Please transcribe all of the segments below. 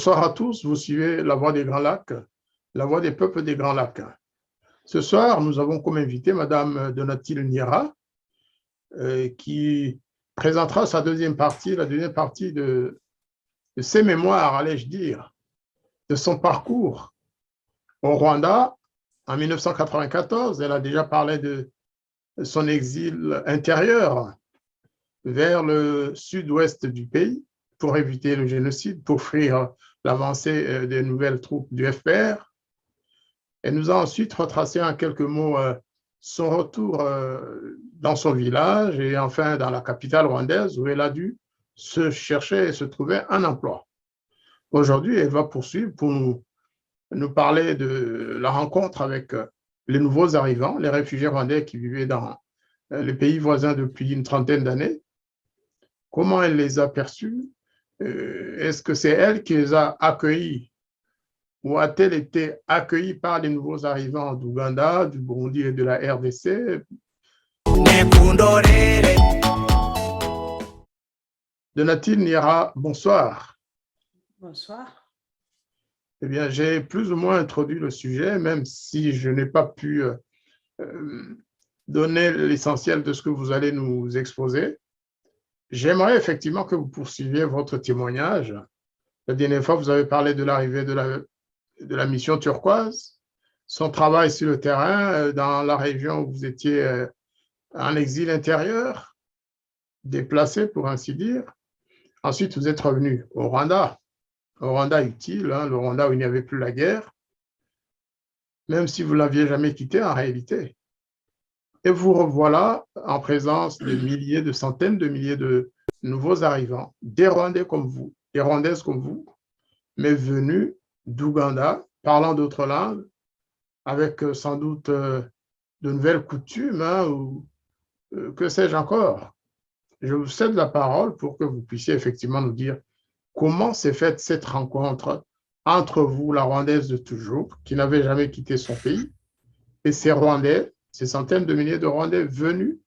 Bonsoir à tous, vous suivez La Voix des Grands Lacs, la voix des peuples des Grands Lacs. Ce soir, nous avons comme invité Madame Donatille Niera, qui présentera sa deuxième partie, la deuxième partie de ses mémoires, allais-je dire, de son parcours au Rwanda en 1994. Elle a déjà parlé de son exil intérieur vers le sud-ouest du pays pour éviter le génocide, pour fuir l'avancée des nouvelles troupes du FPR. Elle nous a ensuite retracé en quelques mots son retour dans son village et enfin dans la capitale rwandaise où elle a dû se chercher et se trouver un emploi. Aujourd'hui, elle va poursuivre pour nous parler de la rencontre avec les nouveaux arrivants, les réfugiés rwandais qui vivaient dans les pays voisins depuis une trentaine d'années. Comment elle les a perçus? Est-ce que c'est elle qui les a accueillis ou a-t-elle été accueillie par les nouveaux arrivants d'Ouganda, du Burundi et de la RDC? Donatille Niera, bonsoir. Bonsoir. Eh bien, j'ai plus ou moins introduit le sujet, même si je n'ai pas pu donner l'essentiel de ce que vous allez nous exposer. J'aimerais effectivement que vous poursuiviez votre témoignage. La dernière fois, vous avez parlé de l'arrivée de la mission turquoise, son travail sur le terrain dans la région où vous étiez en exil intérieur, déplacé pour ainsi dire. Ensuite, vous êtes revenu au Rwanda utile, hein, le Rwanda où il n'y avait plus la guerre, même si vous ne l'aviez jamais quitté en réalité. Et vous revoilà en présence de milliers, de centaines de milliers de nouveaux arrivants, des Rwandais comme vous, des Rwandaises comme vous, mais venus d'Ouganda, parlant d'autres langues, avec sans doute de nouvelles coutumes, hein, ou que sais-je encore. Je vous cède la parole pour que vous puissiez effectivement nous dire comment s'est faite cette rencontre entre vous, la Rwandaise de toujours, qui n'avait jamais quitté son pays, et ces Rwandais, ces centaines de milliers de Rwandais venus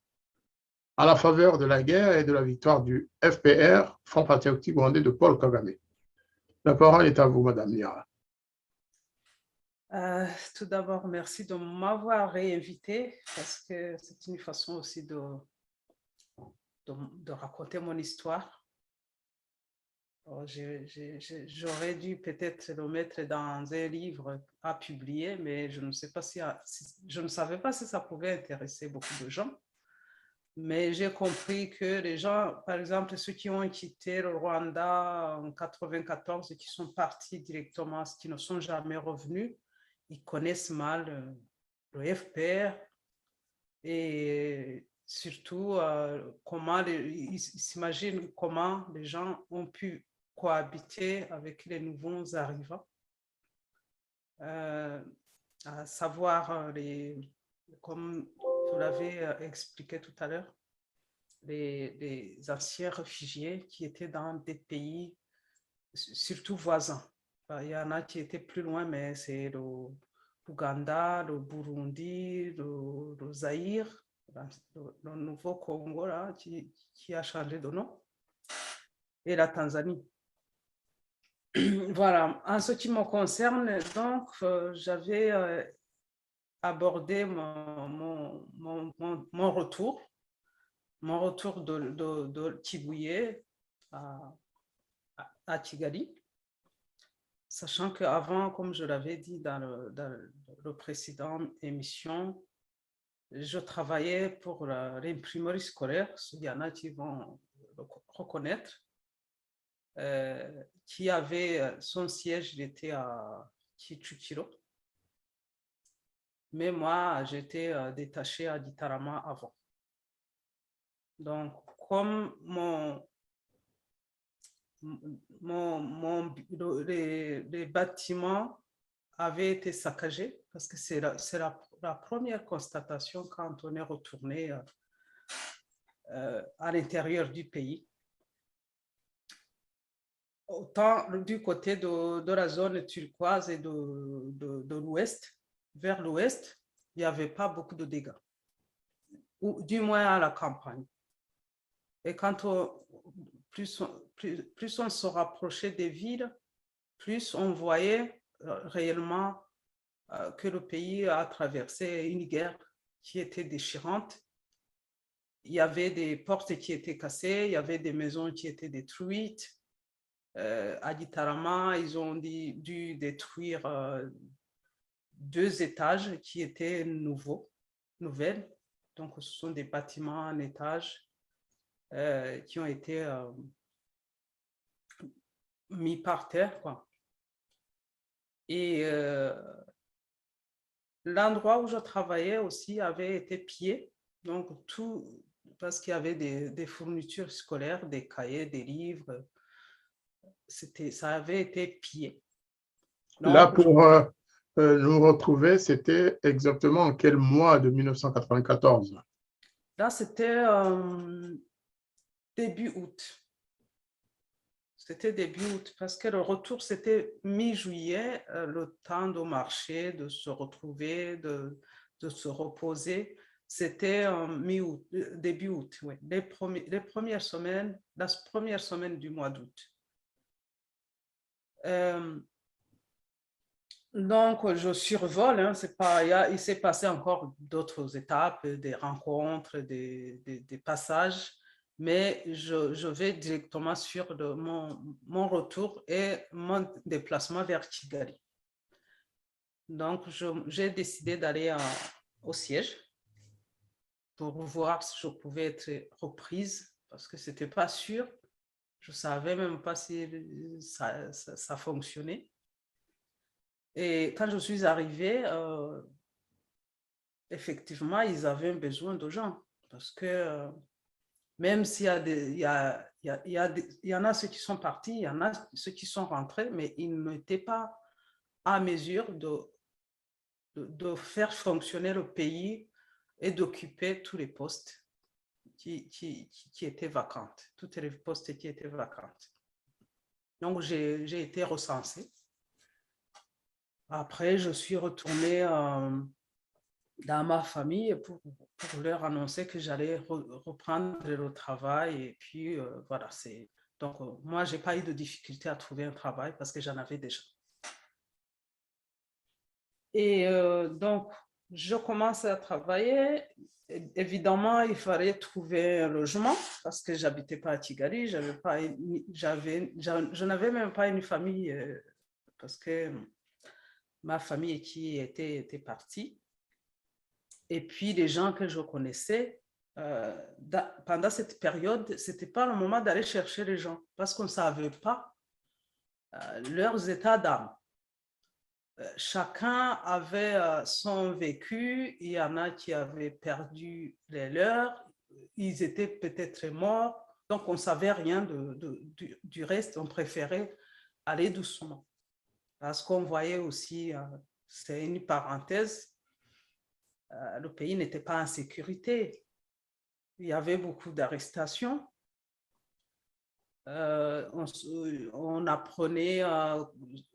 à la faveur de la guerre et de la victoire du FPR, Front Patriotique Rwandais de Paul Kagame. La parole est à vous, Madame Niera. Tout d'abord, merci de m'avoir réinvité parce que c'est une façon aussi de raconter mon histoire. J'aurais dû peut-être le mettre dans un livre à publier, mais je ne sais pas je ne savais pas si ça pouvait intéresser beaucoup de gens. Mais j'ai compris que les gens, par exemple, ceux qui ont quitté le Rwanda en 1994 et qui sont partis directement, qui ne sont jamais revenus, ils connaissent mal le FPR et surtout comment ils s'imaginent comment les gens ont pu cohabiter avec les nouveaux arrivants, à savoir comme vous l'avez expliqué tout à l'heure, les anciens réfugiés qui étaient dans des pays surtout voisins. Il y en a qui étaient plus loin, mais c'est l'Ouganda, le Burundi, le Zaïre, le nouveau Congo là, qui a changé de nom, et la Tanzanie. Voilà, en ce qui me concerne, donc, j'avais abordé mon retour de Kibuye à Kigali, sachant qu'avant, comme je l'avais dit dans le précédent émission, je travaillais pour l'imprimerie scolaire, il y en a qui vont le reconnaître, qui avait son siège, il était à Kicukiro. Mais moi, j'étais détachée à Gitarama avant. Donc, comme les bâtiments avaient été saccagés, parce que c'est la première constatation quand on est retourné à l'intérieur du pays. Autant du côté de la zone turquoise et de l'ouest, vers l'ouest, il n'y avait pas beaucoup de dégâts, ou du moins à la campagne. Et quand plus on se rapprochait des villes, plus on voyait réellement que le pays a traversé une guerre qui était déchirante. Il y avait des portes qui étaient cassées, il y avait des maisons qui étaient détruites. À Gitarama, ils ont dû détruire 2 étages qui étaient nouvelles. Donc, ce sont des bâtiments en étage qui ont été mis par terre, quoi. Et l'endroit où je travaillais aussi avait été pillé. Donc, tout, parce qu'il y avait des fournitures scolaires, des cahiers, des livres, ça avait été pillé. Là, Donc, pour nous retrouver, c'était exactement en quel mois de 1994? là, c'était début août. C'était début août, parce que le retour, c'était mi-juillet, le temps de marcher, de se retrouver, de se reposer. C'était mi-août, début août, oui. La première semaine du mois d'août. Donc, je survole, hein, il s'est passé encore d'autres étapes, des rencontres, des passages, mais je vais directement sur mon retour et mon déplacement vers Kigali. Donc, j'ai décidé d'aller au siège pour voir si je pouvais être reprise, parce que ce n'était pas sûr. Je ne savais même pas si ça fonctionnait. Et quand je suis arrivée, effectivement, ils avaient besoin de gens. Parce que même s'il y a il y en a ceux qui sont partis, il y en a ceux qui sont rentrés, mais ils n'étaient pas à mesure de faire fonctionner le pays et d'occuper tous les postes qui étaient vacants, tous les postes qui étaient vacants. Donc, j'ai été recensée. Après, je suis retournée dans ma famille pour leur annoncer que j'allais reprendre le travail. Et puis, voilà, donc, moi, je n'ai pas eu de difficulté à trouver un travail parce que j'en avais déjà. Et donc, je commence à travailler. Évidemment, il fallait trouver un logement parce que je n'habitais pas à Kigali. Je n'avais même pas une famille parce que ma famille qui était partie. Et puis, les gens que je connaissais, pendant cette période, ce n'était pas le moment d'aller chercher les gens parce qu'on ne savait pas leurs états d'âme. Chacun avait son vécu. Il y en a qui avaient perdu les leurs. Ils étaient peut-être morts. Donc, on ne savait rien du reste. On préférait aller doucement parce qu'on voyait aussi, c'est une parenthèse, le pays n'était pas en sécurité. Il y avait beaucoup d'arrestations. On apprenait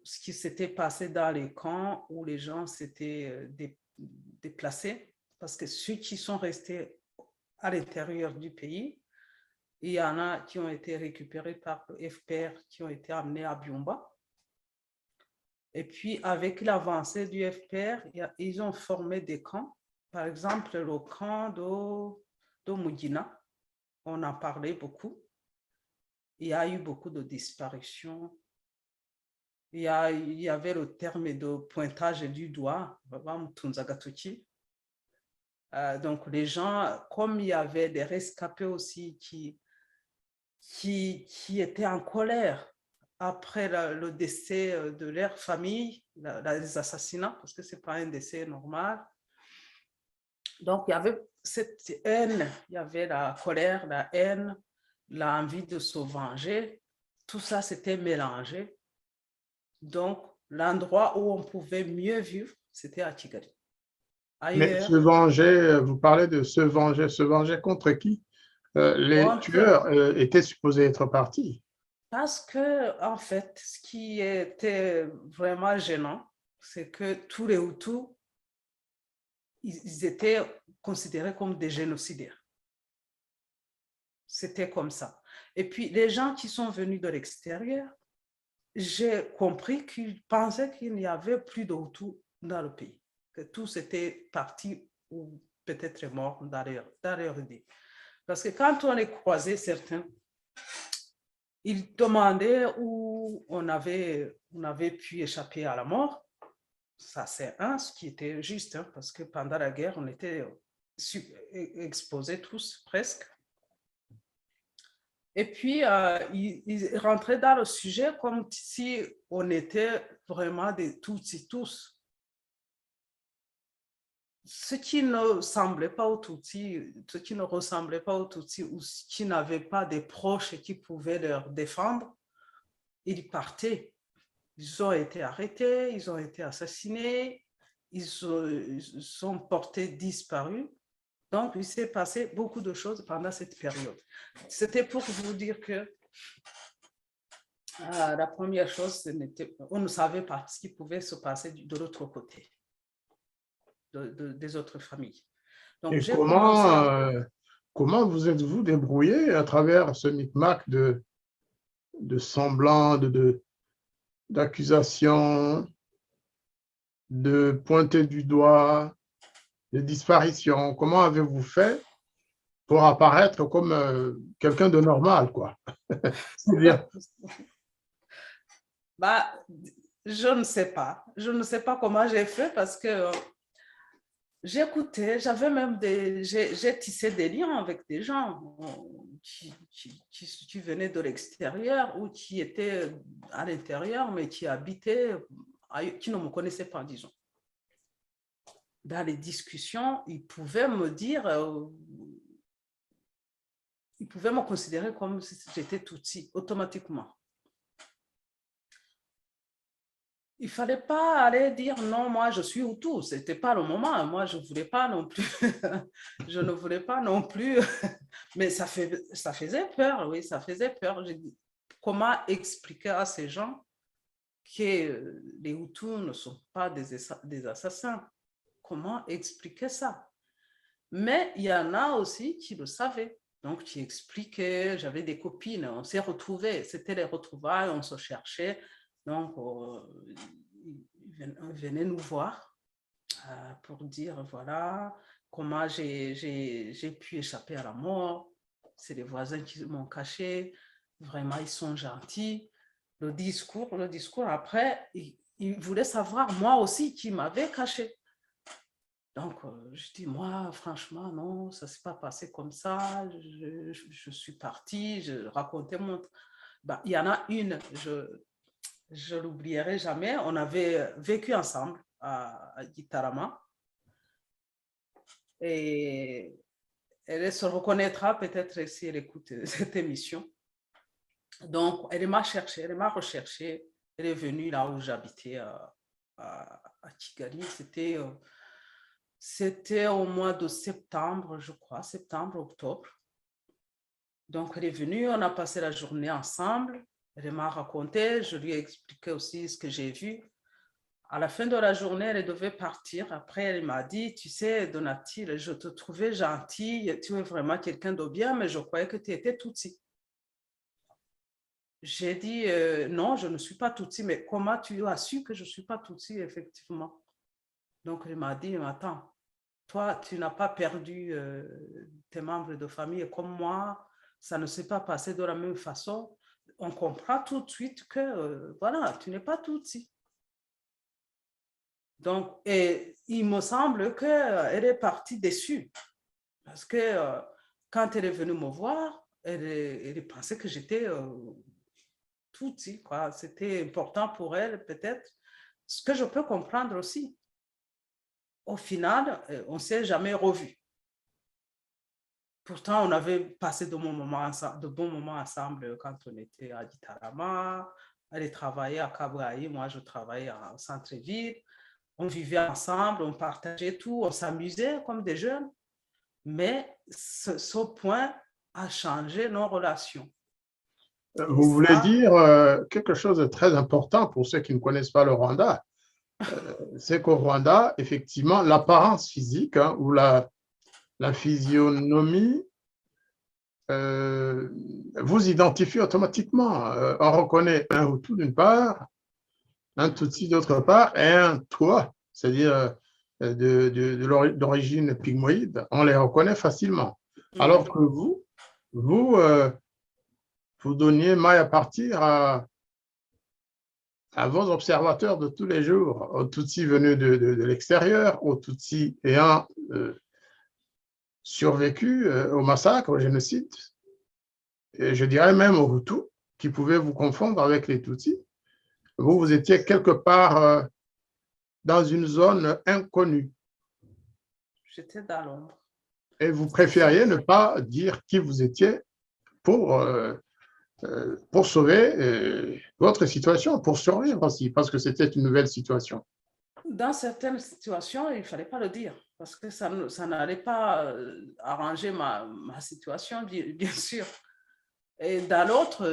ce qui s'était passé dans les camps où les gens s'étaient déplacés parce que ceux qui sont restés à l'intérieur du pays, il y en a qui ont été récupérés par le FPR, qui ont été amenés à Byumba. Et puis, avec l'avancée du FPR, ils ont formé des camps. Par exemple, le camp de Mugina, on en parlait beaucoup. Il y a eu beaucoup de disparitions. Il y avait le terme de pointage du doigt, donc les gens, comme il y avait des rescapés aussi qui étaient en colère après le décès de leur famille, les assassinats, parce que ce n'est pas un décès normal. Donc, il y avait cette haine, il y avait la colère, la haine, l'envie de se venger. Tout ça s'était mélangé. Donc, l'endroit où on pouvait mieux vivre, c'était à Kigali. Mais Ailleurs, se venger, vous parlez de se venger contre qui? Les tueurs étaient supposés être partis. parce que, en fait, ce qui était vraiment gênant, c'est que tous les Hutus, ils étaient considérés comme des génocidaires. C'était comme ça. Et puis, les gens qui sont venus de l'extérieur, j'ai compris qu'il pensait qu'il n'y avait plus de Hutus dans le pays, que tous étaient partis ou peut-être morts dans leur idée. Parce que quand on les croisait, certains, ils demandaient où on avait pu échapper à la mort. Ça, c'est ce qui était juste, hein, parce que pendant la guerre, on était exposés tous, presque. Et puis, ils rentraient dans le sujet comme si on était vraiment des Tutsis tous. Ce qui ne semblait pas aux Tutsis, ce qui ne ressemblait pas aux Tutsis ou qui n'avaient pas des proches qui pouvaient leur défendre, ils partaient. Ils ont été arrêtés, ils ont été assassinés, ils sont portés disparus. Donc, il s'est passé beaucoup de choses pendant cette période. C'était pour vous dire que la première chose, on ne savait pas ce qui pouvait se passer de l'autre côté, des autres familles. Donc, et comment vous êtes-vous débrouillé à travers ce micmac de semblants, d'accusations, de pointer du doigt, de disparitions? Comment avez-vous fait pour apparaître comme quelqu'un de normal, quoi? C'est-à-dire, bah, je ne sais pas. Je ne sais pas comment j'ai fait parce que j'écoutais, j'ai tissé des liens avec des gens qui venaient de l'extérieur ou qui étaient à l'intérieur, mais qui habitaient, qui ne me connaissaient pas, disons. Dans les discussions, ils pouvaient me dire, ils pouvaient me considérer comme si j'étais Tutsi, automatiquement. Il ne fallait pas aller dire non, moi je suis Hutu, ce n'était pas le moment. Moi je ne voulais pas non plus, je ne voulais pas non plus, mais ça faisait peur, oui, ça faisait peur. J'ai dit, comment expliquer à ces gens que les Hutus ne sont pas des assassins? Comment expliquer ça? Mais il y en a aussi qui le savaient. Donc, qui expliquaient, j'avais des copines, on s'est retrouvés, c'était les retrouvailles, on se cherchait. Donc, ils venaient nous voir pour dire, voilà, comment j'ai pu échapper à la mort. C'est les voisins qui m'ont caché. Vraiment, ils sont gentils. Le discours après, ils voulaient savoir, moi aussi, qui m'avait caché. Donc, je dis, moi, franchement, non, ça ne s'est pas passé comme ça. Je suis partie, je racontais mon... Ben, il y en a une, je ne l'oublierai jamais. On avait vécu ensemble à Gitarama. Et elle se reconnaîtra peut-être si elle écoute cette émission. Donc, elle m'a cherché, elle m'a recherché. Elle est venue là où j'habitais à Kigali. C'était au mois de septembre, je crois, septembre, octobre. Donc, elle est venue, on a passé la journée ensemble. Elle m'a raconté, je lui ai expliqué aussi ce que j'ai vu. À la fin de la journée, elle devait partir. Après, elle m'a dit, tu sais, Donati, je te trouvais gentille, tu es vraiment quelqu'un de bien, mais je croyais que tu étais Tutsi. J'ai dit, non, je ne suis pas Tutsi, mais comment tu as su que je ne suis pas Tutsi, effectivement? Donc, elle m'a dit, attends, toi, tu n'as pas perdu tes membres de famille comme moi, ça ne s'est pas passé de la même façon. On comprend tout de suite que, voilà, tu n'es pas Tutsi. Donc, et il me semble qu'elle est partie déçue parce que quand elle est venue me voir, elle pensait que j'étais Tutsi, quoi. C'était important pour elle, peut-être, ce que je peux comprendre aussi. Au final, on ne s'est jamais revus. Pourtant, on avait passé de bons moments ensemble quand on était à Gitarama. Elle travaillait à Kabraï, moi je travaillais en centre-ville. On vivait ensemble, on partageait tout, on s'amusait comme des jeunes. Mais ce point a changé nos relations. Et vous voulez ça, dire quelque chose de très important pour ceux qui ne connaissent pas le Rwanda. C'est qu'au Rwanda, effectivement, l'apparence physique ou la physionomie vous identifie automatiquement. On reconnaît un Hutu d'une part, un Tutsi d'autre part, et un Twa, c'est-à-dire d'origine pygmoïde, on les reconnaît facilement. Alors que vous donniez maille à partir à vos observateurs de tous les jours, aux Tutsis venus de l'extérieur, aux Tutsis ayant survécu au massacre, au génocide, et je dirais même aux Hutus, qui pouvaient vous confondre avec les Tutsis. Vous étiez quelque part dans une zone inconnue. J'étais dans l'ombre. Et vous préfériez ne pas dire qui vous étiez pour sauver votre situation, pour survivre aussi, parce que c'était une nouvelle situation. Dans certaines situations, il ne fallait pas le dire, parce que ça n'allait pas arranger ma situation, bien sûr. Et dans l'autre,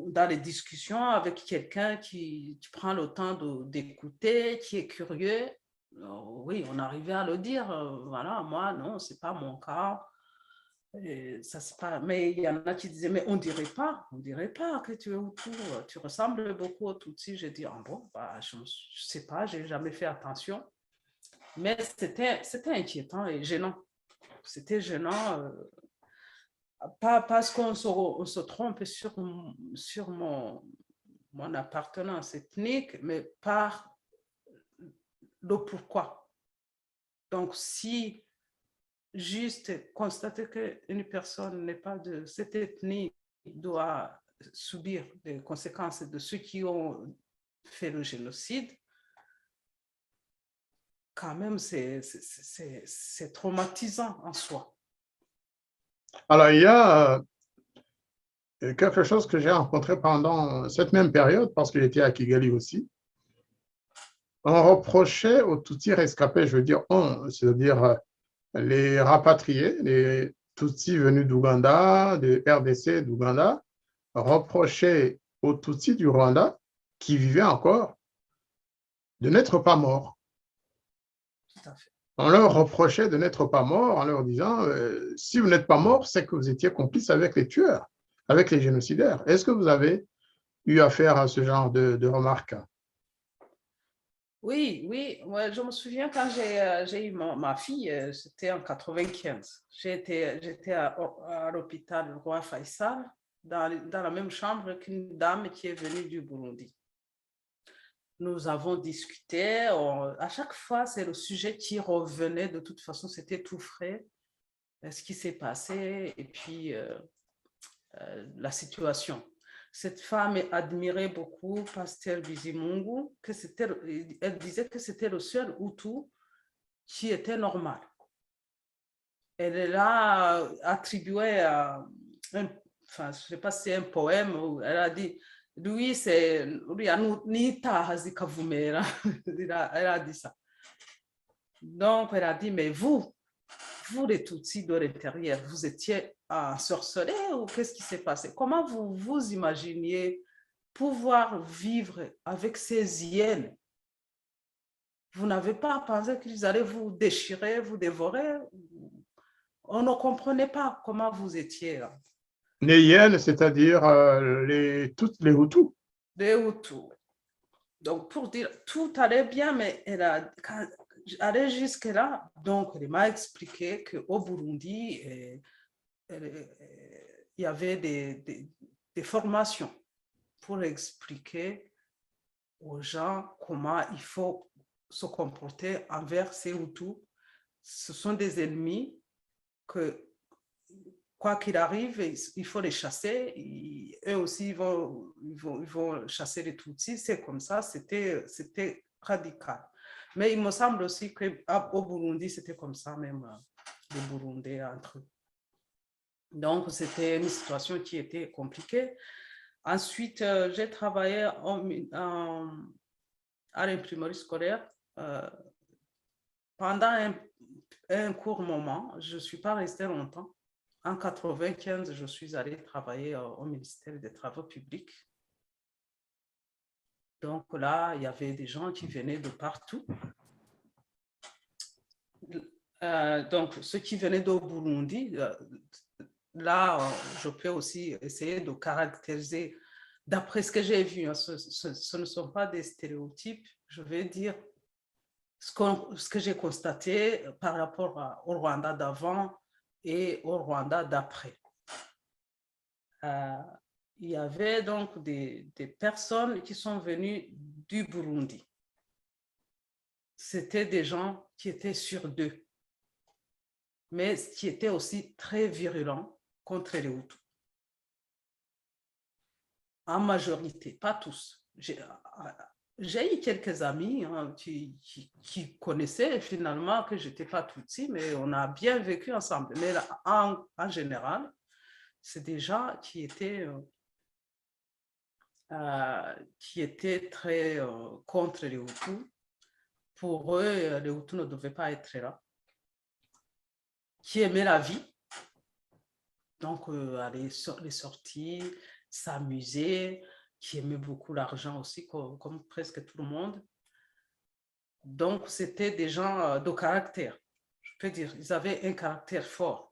dans les discussions avec quelqu'un qui prend le temps d'écouter, qui est curieux, oui, on arrivait à le dire. Voilà, moi, non, ce n'est pas mon cas. Et ça, pas... Mais il y en a qui disaient, mais on ne dirait pas que tu es Hutu, tu ressembles beaucoup au Tutsi. J'ai dit, ah bon, bah, je ne sais pas, je n'ai jamais fait attention. Mais c'était inquiétant et gênant. C'était gênant, pas parce qu'on se trompe sur mon appartenance ethnique, mais par le pourquoi. Donc, si juste constater qu'une personne n'est pas de cette ethnie doit subir les conséquences de ceux qui ont fait le génocide, quand même, c'est traumatisant en soi. Alors, il y a quelque chose que j'ai rencontré pendant cette même période, parce que j'étais à Kigali aussi. On reprochait aux Tutsis rescapés, je veux dire on, c'est-à-dire les rapatriés, les Tutsis venus d'Ouganda, de RDC, d'Ouganda, reprochaient aux Tutsis du Rwanda, qui vivaient encore, de n'être pas morts. Tout à fait. On leur reprochait de n'être pas morts en leur disant si vous n'êtes pas morts, c'est que vous étiez complices avec les tueurs, avec les génocidaires. Est-ce que vous avez eu affaire à ce genre de remarques? Oui, ouais, je me souviens quand j'ai eu ma fille, c'était en 95. J'étais à l'hôpital Roi Faisal, dans la même chambre qu'une dame qui est venue du Burundi. Nous avons discuté, à chaque fois, c'est le sujet qui revenait, de toute façon, c'était tout frais, ce qui s'est passé et puis la situation. Cette femme admirait beaucoup Pasteur Bizimungu, elle disait que c'était le seul Hutu qui était normal. Elle l'a attribué à je ne sais pas si c'est un poème, où elle a dit, lui, Nita Hazikavumera. Elle a dit ça. Donc, elle a dit, mais vous les Tutsis de l'intérieur, vous étiez ensorcelés ou qu'est-ce qui s'est passé? Comment vous vous imaginiez pouvoir vivre avec ces hyènes? Vous n'avez pas pensé qu'ils allaient vous déchirer, vous dévorer? On ne comprenait pas comment vous étiez là. Les hyènes, c'est-à-dire toutes les Hutus. Les Hutus. Donc, pour dire, tout allait bien, mais quand j'allais jusque-là, donc elle m'a expliqué qu'au Burundi, il y avait des formations pour expliquer aux gens comment il faut se comporter envers ces Hutus. Ce sont des ennemis que, quoi qu'il arrive, il faut les chasser. Eux aussi, ils vont chasser les Tutsis. C'est comme ça, c'était radical. Mais il me semble aussi qu'au Burundi, c'était comme ça, même les Burundais entre eux. Donc, c'était une situation qui était compliquée. Ensuite, j'ai travaillé à l'imprimerie scolaire pendant un court moment. Je ne suis pas restée longtemps. En 1995, je suis allée travailler au ministère des Travaux publics. Donc là, il y avait des gens qui venaient de partout. Donc, ceux qui venaient d'au Burundi, là, je peux aussi essayer de caractériser, d'après ce que j'ai vu, hein, ce ne sont pas des stéréotypes, je vais dire ce que j'ai constaté par rapport au Rwanda d'avant et au Rwanda d'après. Il y avait donc des personnes qui sont venues du Burundi. C'était des gens qui étaient sur d'eux, mais qui étaient aussi très virulents contre les Hutus. En majorité, pas tous. J'ai eu quelques amis hein, qui connaissaient finalement que je n'étais pas Tutsi, mais on a bien vécu ensemble. Mais en général, c'est des gens qui étaient très contre les Hutus. Pour eux, les Hutus ne devaient pas être là. Qui aimaient la vie, donc aller les sorties, s'amuser, qui aimaient beaucoup l'argent aussi, comme presque tout le monde. Donc, c'était des gens de caractère. Je peux dire, ils avaient un caractère fort.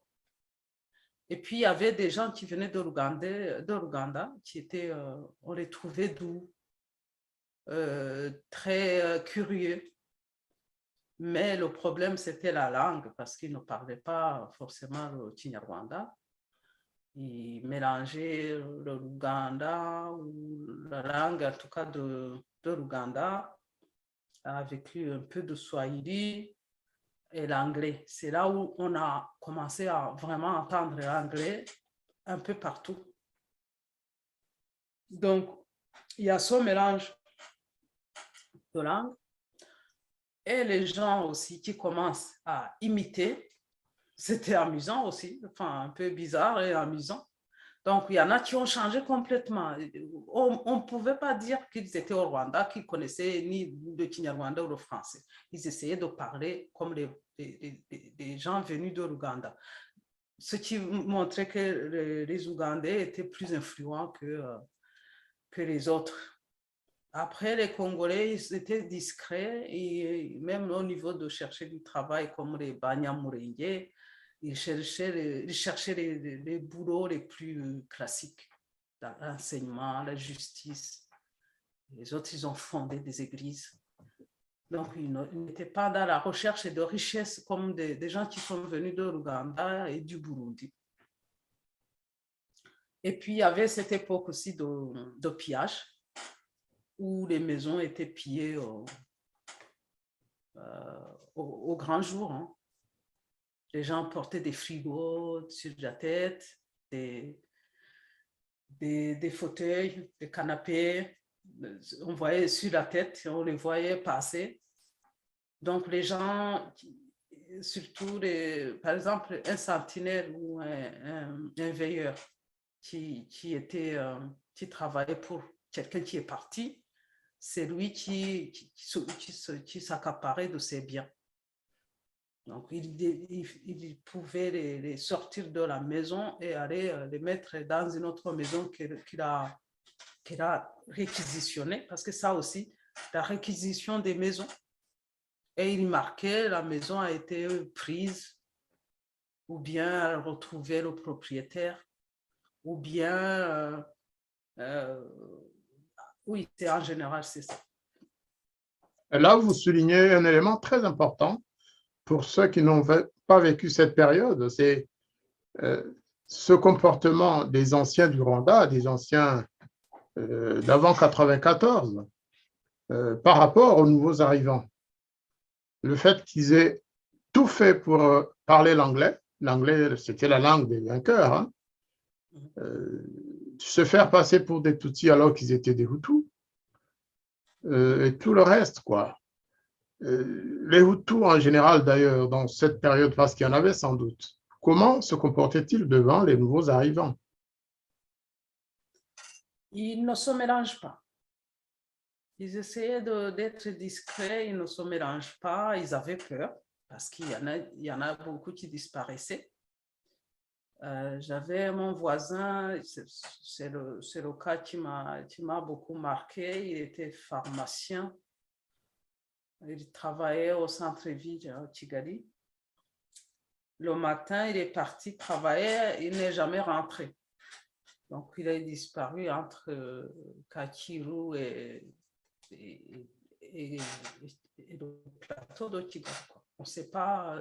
Et puis, il y avait des gens qui venaient de l'Ouganda, qui étaient, on les trouvait doux, très curieux. Mais le problème, c'était la langue, parce qu'ils ne parlaient pas forcément le Kinyarwanda. Ils mélangeaient le Luganda, ou la langue, en tout cas de l'Ouganda, avec un peu de Swahili et l'anglais. C'est là où on a commencé à vraiment entendre l'anglais un peu partout. Donc, il y a ce mélange de langues et les gens aussi qui commencent à imiter. C'était amusant aussi, enfin un peu bizarre et amusant. Donc, il y en a qui ont changé complètement. On ne pouvait pas dire qu'ils étaient au Rwanda, qu'ils connaissaient ni le Kinyarwanda ou le français. Ils essayaient de parler comme les gens venus de l'Ouganda. Ce qui montrait que les Ougandais étaient plus influents que les autres. Après, les Congolais, ils étaient discrets et même au niveau de chercher du travail comme les Banyamulenge, ils cherchaient les boulots les plus classiques, l'enseignement, la justice. Les autres, ils ont fondé des églises. Donc, ils n'étaient pas dans la recherche de richesse comme des gens qui sont venus de l'Ouganda et du Burundi. Et puis, il y avait cette époque aussi de pillage, où les maisons étaient pillées au grand jour. Hein. Les gens portaient des frigos sur la tête, des fauteuils, des canapés. On voyait sur la tête, on les voyait passer. Donc, les gens, surtout, par exemple, un sentinelle ou un veilleur qui travaillait pour quelqu'un qui est parti, c'est lui qui s'accaparait de ses biens. Donc, il pouvait les sortir de la maison et aller les mettre dans une autre maison qu'il a réquisitionnée, parce que ça aussi, la réquisition des maisons, et il marquait la maison a été prise, ou bien retrouver le propriétaire, ou bien, oui, en général, c'est ça. Et là, vous soulignez un élément très important pour ceux qui n'ont pas vécu cette période, c'est ce comportement des anciens du Rwanda, des anciens d'avant 94, par rapport aux nouveaux arrivants. Le fait qu'ils aient tout fait pour parler l'anglais. L'anglais, c'était la langue des vainqueurs. Hein. Se faire passer pour des Tutsis alors qu'ils étaient des Hutus. Et tout le reste, quoi. Les Hutus, en général, d'ailleurs, dans cette période, parce qu'il y en avait sans doute, comment se comportaient-ils devant les nouveaux arrivants? Ils ne se mélangent pas. Ils essayaient d'être discrets, ils ne se mélangent pas, ils avaient peur, parce qu'il y en a beaucoup qui disparaissaient. J'avais mon voisin, c'est le cas qui m'a beaucoup marqué, il était pharmacien, il travaillait au centre-ville à Kigali. le matin, il est parti travailler, il n'est jamais rentré. Donc, il a disparu entre Kakiru et le plateau de Kigali. On ne sait pas,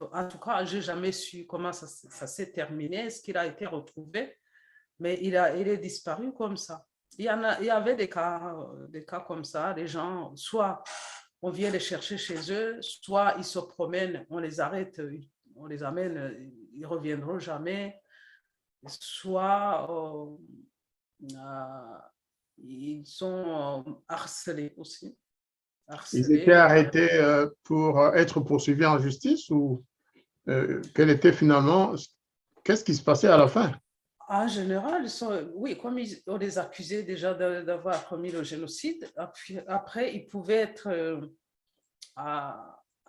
en tout cas, je n'ai jamais su comment ça s'est terminé, est-ce qu'il a été retrouvé, mais il est disparu comme ça. Il y avait des cas comme ça, les gens, soit on vient les chercher chez eux, soit ils se promènent, on les arrête, on les amène, ils ne reviendront jamais, soit ils sont harcelés aussi. Ils étaient arrêtés pour être poursuivis en justice ou quel était finalement, qu'est-ce qui se passait à la fin? En général, oui, comme on les accusait déjà d'avoir commis le génocide, après ils pouvaient être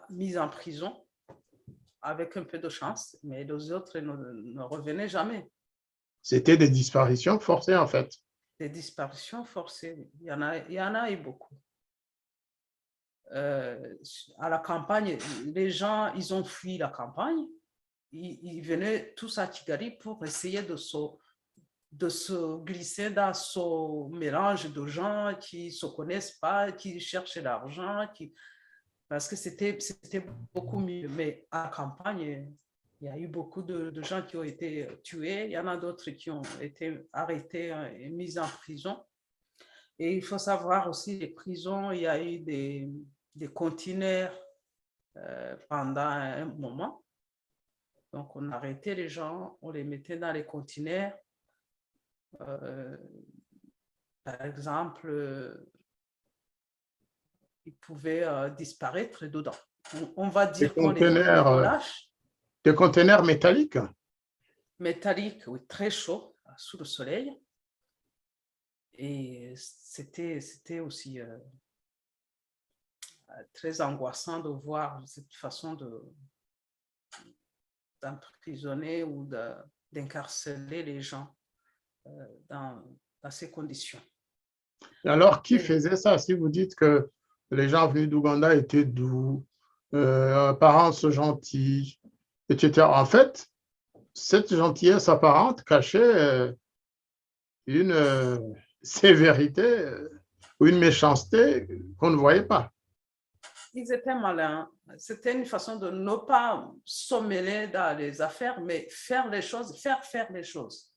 mis en prison avec un peu de chance, mais les autres ne revenaient jamais. C'était des disparitions forcées, en fait. Des disparitions forcées, il y en a eu beaucoup. À la campagne, les gens, ils ont fui la campagne. Ils venaient tous à Kigali pour essayer de se glisser dans ce mélange de gens qui ne se connaissent pas, qui cherchent l'argent, parce que c'était beaucoup mieux. Mais à la campagne, il y a eu beaucoup de gens qui ont été tués. Il y en a d'autres qui ont été arrêtés et mis en prison. Et il faut savoir aussi, les prisons, il y a eu des conteneurs pendant un moment. Donc, on arrêtait les gens, on les mettait dans les conteneurs. Par exemple, ils pouvaient disparaître dedans. On va dire qu'on les relâche. Des conteneurs métalliques? Métalliques, oui, très chauds, sous le soleil. Et c'était aussi très angoissant de voir cette façon d'emprisonner ou d'incarcérer les gens dans ces conditions. Alors, qui faisait ça? Si vous dites que les gens venus d'Ouganda étaient doux, apparence gentille, etc. En fait, cette gentillesse apparente cachait une sévérité ou une méchanceté qu'on ne voyait pas. Ils étaient malins. C'était une façon de ne pas se mêler dans les affaires, mais faire les choses, faire les choses.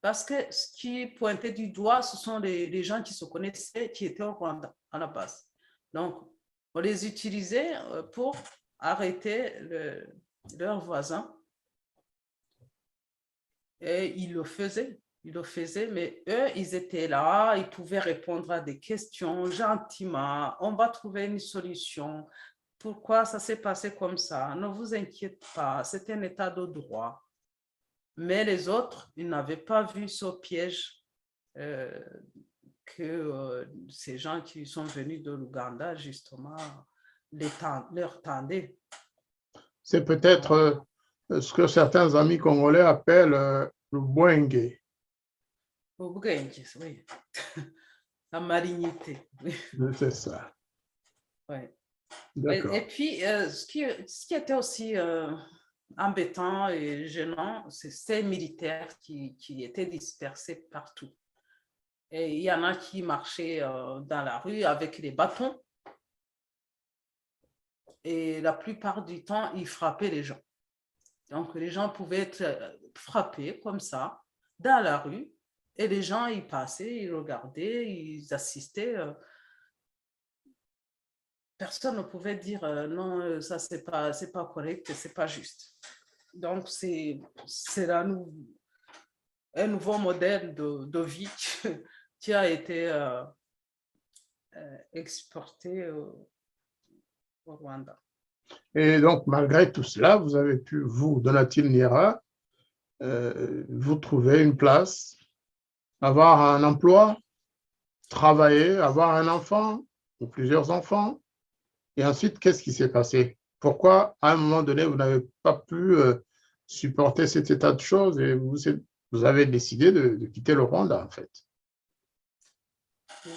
Parce que ce qui pointait du doigt, ce sont les gens qui se connaissaient, qui étaient au Rwanda à la base. Donc, on les utilisait pour arrêter leurs voisins. Et ils le faisaient, mais eux, ils étaient là, ils pouvaient répondre à des questions gentiment. On va trouver une solution. Pourquoi ça s'est passé comme ça? Ne vous inquiétez pas, c'est un état de droit. Mais les autres, ils n'avaient pas vu ce piège que ces gens qui sont venus de l'Ouganda, justement, leur tendaient. C'est peut-être ce que certains amis congolais appellent le Bwenge. Le Bwenge, oui. La malignité. Oui. C'est ça. Ouais. D'accord. Et puis, ce qui était aussi embêtant et gênant, c'est ces militaires qui étaient dispersés partout. Et il y en a qui marchaient dans la rue avec des bâtons. Et la plupart du temps, ils frappaient les gens. Donc, les gens pouvaient être frappés comme ça, dans la rue. Et les gens, ils passaient, ils regardaient, ils assistaient. Personne ne pouvait dire non, ça, c'est pas correct, c'est pas juste. Donc, c'est un nouveau modèle de vie qui a été exporté au Rwanda. Et donc, malgré tout cela, vous avez pu, vous, Donatille Niera, vous trouver une place, avoir un emploi, travailler, avoir un enfant ou plusieurs enfants. Et ensuite, qu'est-ce qui s'est passé? Pourquoi, à un moment donné, vous n'avez pas pu supporter cet état de choses et vous avez décidé de quitter le Rwanda, en fait?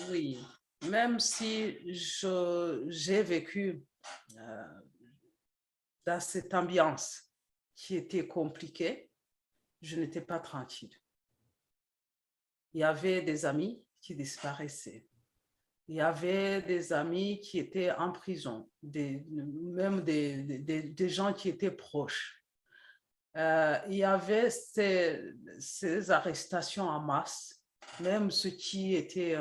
Oui, même si j'ai vécu dans cette ambiance qui était compliqué, je n'étais pas tranquille. Il y avait des amis qui disparaissaient. Il y avait des amis qui étaient en prison, même des gens qui étaient proches. Il y avait ces arrestations en masse, même ceux qui étaient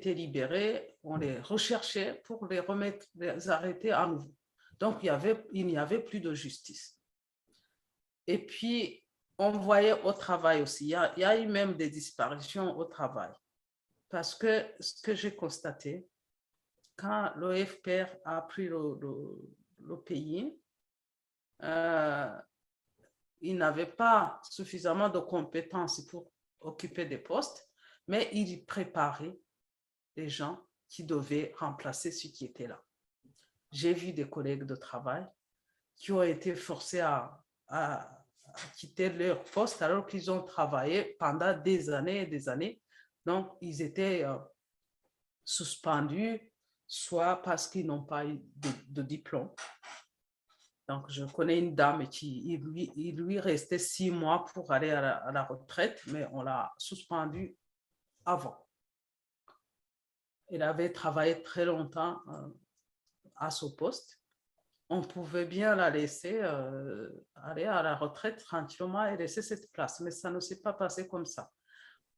libérés, on les recherchait pour les arrêter à nouveau. Donc, il n'y avait plus de justice. Et puis, on voyait au travail aussi, il y a eu même des disparitions au travail. Parce que ce que j'ai constaté, quand l'OFPR a pris le pays, il n'avait pas suffisamment de compétences pour occuper des postes, mais il préparait les gens qui devaient remplacer ceux qui étaient là. J'ai vu des collègues de travail qui ont été forcés à quitter leur poste alors qu'ils ont travaillé pendant des années et des années. Donc, ils étaient suspendus, soit parce qu'ils n'ont pas eu de diplôme. Donc, je connais une dame qui, il lui restait 6 mois pour aller à la retraite, mais on l'a suspendu avant. Elle avait travaillé très longtemps à ce poste. On pouvait bien la laisser aller à la retraite tranquillement et laisser cette place, mais ça ne s'est pas passé comme ça.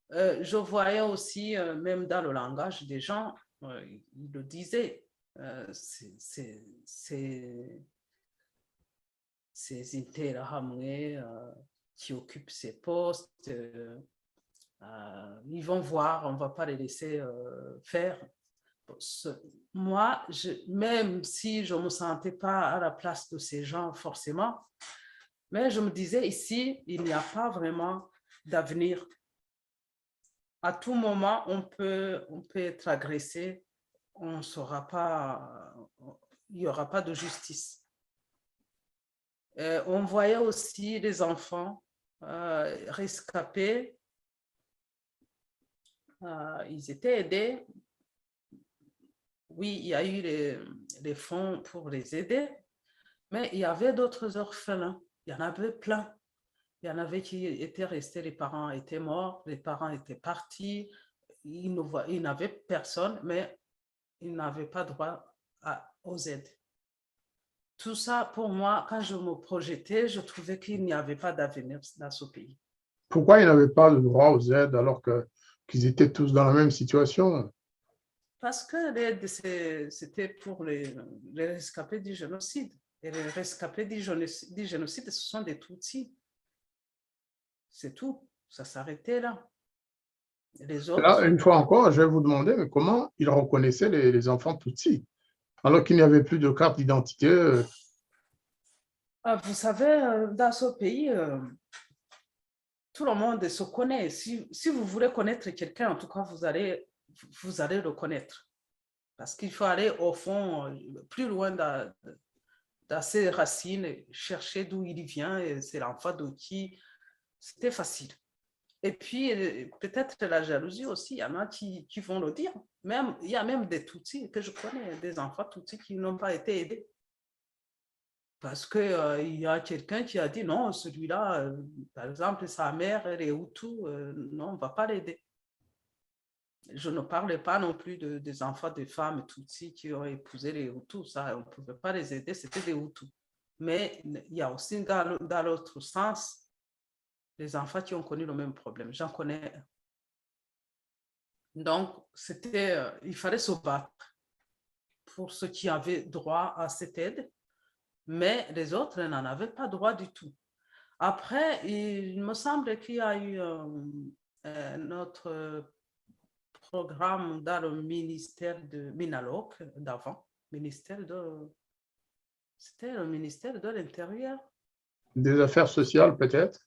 Je voyais aussi, même dans le langage des gens, ils le disaient, ces interahamwe qui occupent ces postes, ils vont voir, on ne va pas les laisser faire. Moi, même si je ne me sentais pas à la place de ces gens forcément, mais je me disais ici, il n'y a pas vraiment d'avenir. À tout moment, on peut être agressé, on saura pas, il n'y aura pas de justice. On voyait aussi les enfants rescapés, ils étaient aidés. Oui, il y a eu les fonds pour les aider, mais il y avait d'autres orphelins. Il y en avait plein. Il y en avait qui étaient restés, les parents étaient morts, les parents étaient partis, ils n'avaient personne, mais ils n'avaient pas droit aux aides. Tout ça, pour moi, quand je me projetais, je trouvais qu'il n'y avait pas d'avenir dans ce pays. Pourquoi ils n'avaient pas de droit aux aides alors qu'ils étaient tous dans la même situation? Parce que l'aide, c'était pour les rescapés du génocide. Et les rescapés du génocide, ce sont des Tutsis. C'est tout. Ça s'arrêtait là. Les autres Là, une fois encore, je vais vous demander, mais comment ils reconnaissaient les enfants Tutsis alors qu'il n'y avait plus de carte d'identité? Vous savez, dans ce pays, tout le monde se connaît. Si vous voulez connaître quelqu'un, en tout cas, vous allez le connaître. Parce qu'il faut aller au fond, plus loin dans ses racines, chercher d'où il vient, et c'est l'enfant de qui. C'était facile. Et puis, peut-être la jalousie aussi, il y en a qui vont le dire. Même, il y a même des Tutsis que je connais, des enfants Tutsis qui n'ont pas été aidés. Parce qu'il y a quelqu'un qui a dit non, celui-là, par exemple, sa mère, elle est Hutu, non, on ne va pas l'aider. Je ne parlais pas non plus des enfants des femmes Tutsis qui ont épousé les Hutus, ça, on ne pouvait pas les aider, c'était des Hutus. Mais il y a aussi dans l'autre sens, les enfants qui ont connu le même problème. J'en connais. Donc, il fallait se battre pour ceux qui avaient droit à cette aide, mais les autres n'en avaient pas droit du tout. Après, il me semble qu'il y a eu notre programme dans le ministère de Minaloc d'avant, c'était le ministère de l'Intérieur. Des affaires sociales, peut-être?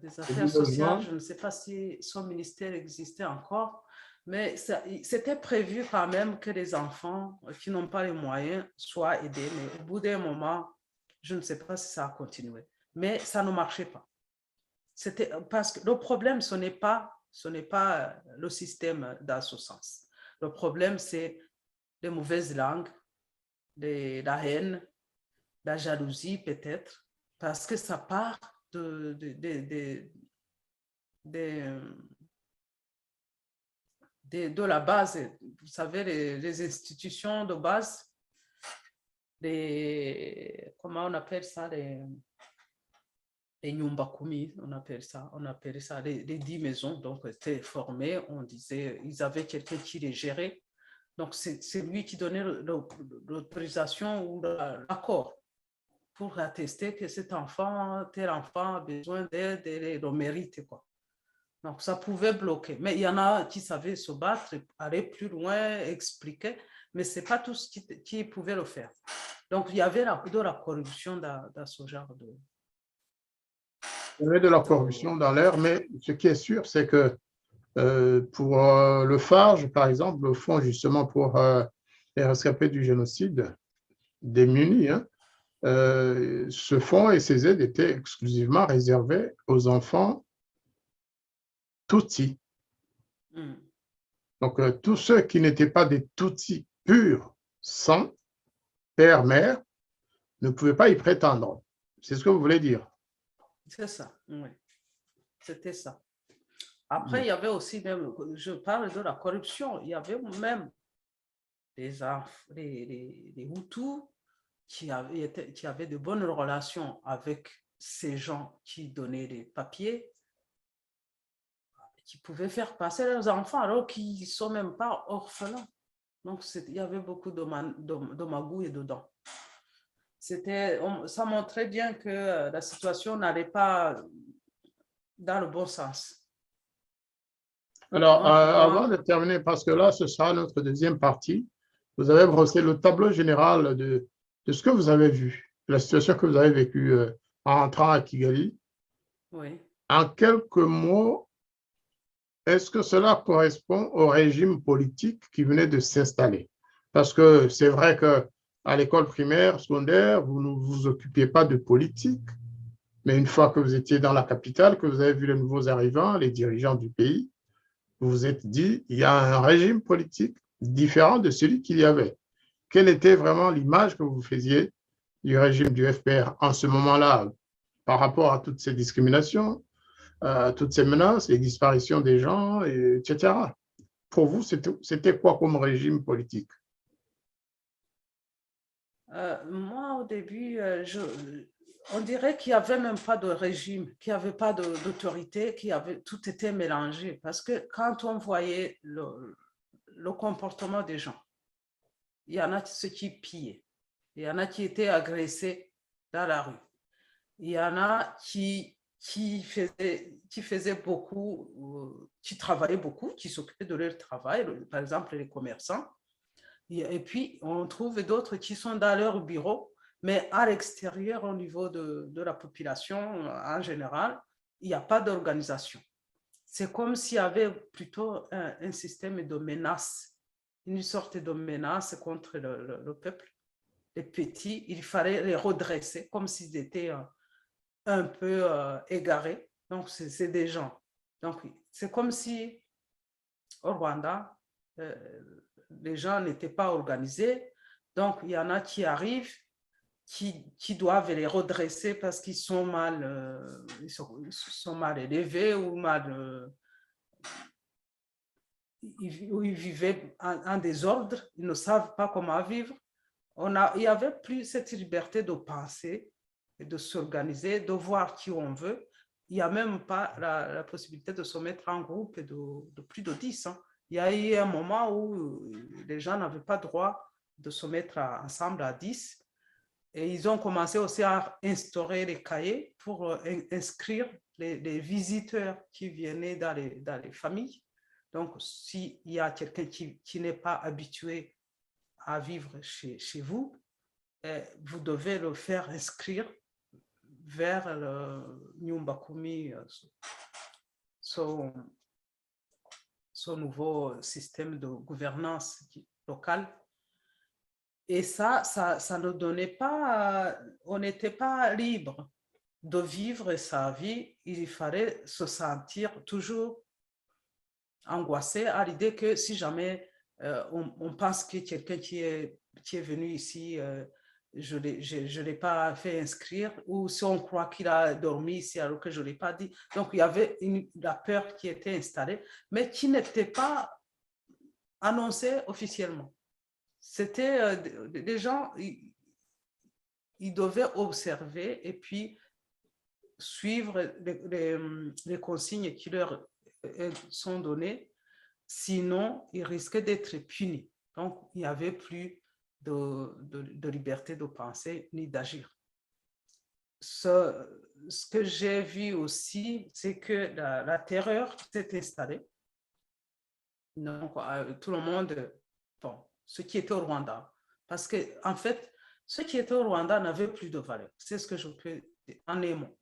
Des affaires sociales, je ne sais pas si son ministère existait encore, mais c'était prévu quand même que les enfants qui n'ont pas les moyens soient aidés, mais au bout d'un moment, je ne sais pas si ça a continué. Mais ça ne marchait pas. Parce que le problème, ce n'est pas le système dans ce sens. Le problème, c'est les mauvaises langues, la haine, la jalousie peut-être, parce que ça part de la base. Vous savez, les institutions de base, comment on appelle ça, les Nyumbakumi, on appelle ça les 10 maisons. Donc, étaient formés, on disait, ils avaient quelqu'un qui les gérait. Donc, c'est lui qui donnait l'autorisation ou l'accord pour attester que cet enfant, tel enfant a besoin d'aide et le mérite, quoi. Donc, ça pouvait bloquer. Mais il y en a qui savaient se battre, aller plus loin, expliquer, mais ce n'est pas tous qui pouvaient le faire. Donc, il y avait de la corruption dans ce genre de... Il y avait de la corruption dans l'air, mais ce qui est sûr, c'est que pour le FARJ, par exemple, le fonds justement pour les rescapés du génocide démunis, hein, ce fonds et ces aides étaient exclusivement réservés aux enfants Tutsis. Donc, tous ceux qui n'étaient pas des Tutsis purs, sang, père, mère, ne pouvaient pas y prétendre. C'est ce que vous voulez dire? C'est ça, oui. C'était ça. Après, il y avait aussi, même, je parle de la corruption, il y avait même les Hutus qui avaient de bonnes relations avec ces gens qui donnaient des papiers, qui pouvaient faire passer leurs enfants alors qu'ils ne sont même pas orphelins. Donc, il y avait beaucoup de magouilles dedans. Ça montrait bien que la situation n'allait pas dans le bon sens. Alors, avant de terminer, parce que là, ce sera notre deuxième partie, vous avez brossé le tableau général de ce que vous avez vu, la situation que vous avez vécue en rentrant à Kigali. Oui. En quelques mots, est-ce que cela correspond au régime politique qui venait de s'installer? Parce que c'est vrai qu'à l'école primaire, secondaire, vous ne vous occupiez pas de politique, mais une fois que vous étiez dans la capitale, que vous avez vu les nouveaux arrivants, les dirigeants du pays, vous vous êtes dit, il y a un régime politique différent de celui qu'il y avait. Quelle était vraiment l'image que vous faisiez du régime du FPR en ce moment-là par rapport à toutes ces discriminations, toutes ces menaces, les disparitions des gens, etc. Pour vous, c'était quoi comme régime politique? Moi, au début, on dirait qu'il n'y avait même pas de régime, qu'il n'y avait pas d'autorité, tout était mélangé. Parce que quand on voyait le comportement des gens, il y en a ceux qui pillaient, il y en a qui étaient agressés dans la rue, il y en a qui faisaient beaucoup, qui travaillaient beaucoup, qui s'occupaient de leur travail, par exemple les commerçants. Et puis, on trouve d'autres qui sont dans leur bureau, mais à l'extérieur, au niveau de la population en général, il n'y a pas d'organisation. C'est comme s'il y avait plutôt un système de menace, une sorte de menace contre le peuple. Les petits, il fallait les redresser comme s'ils étaient un peu égarés. Donc, c'est des gens. Donc, c'est comme si au Rwanda, les gens n'étaient pas organisés. Donc, il y en a qui arrivent, qui doivent les redresser parce qu'ils sont ils sont mal élevés ou ils vivaient en désordre, ils ne savent pas comment vivre. Il n'y avait plus cette liberté de penser et de s'organiser, de voir qui on veut. Il n'y a même pas la possibilité de se mettre en groupe de plus de 10. Hein. Il y a eu un moment où les gens n'avaient pas droit de se mettre ensemble à 10. Et ils ont commencé aussi à instaurer les cahiers pour inscrire les visiteurs qui venaient dans les familles. Donc, s'il y a quelqu'un qui n'est pas habitué à vivre chez vous, vous devez le faire inscrire vers le Nyumbakumi, son nouveau système de gouvernance locale. Et ça ne donnait pas, on n'était pas libre de vivre sa vie. Il fallait se sentir toujours angoissé à l'idée que si jamais on pense que quelqu'un qui est venu ici je ne l'ai pas fait inscrire, ou si on croit qu'il a dormi ici alors que je ne l'ai pas dit. Donc, il y avait la peur qui était installée, mais qui n'était pas annoncée officiellement. C'était des gens, ils devaient observer et puis suivre les consignes qui leur sont données. Sinon, ils risquaient d'être punis. Donc, il n'y avait plus de liberté de penser ni d'agir. Ce que j'ai vu aussi, c'est que la terreur s'est installée. Donc, tout le monde, bon, ceux qui étaient au Rwanda, parce que en fait, ceux qui étaient au Rwanda n'avaient plus de valeur. C'est ce que je peux dire en aimant.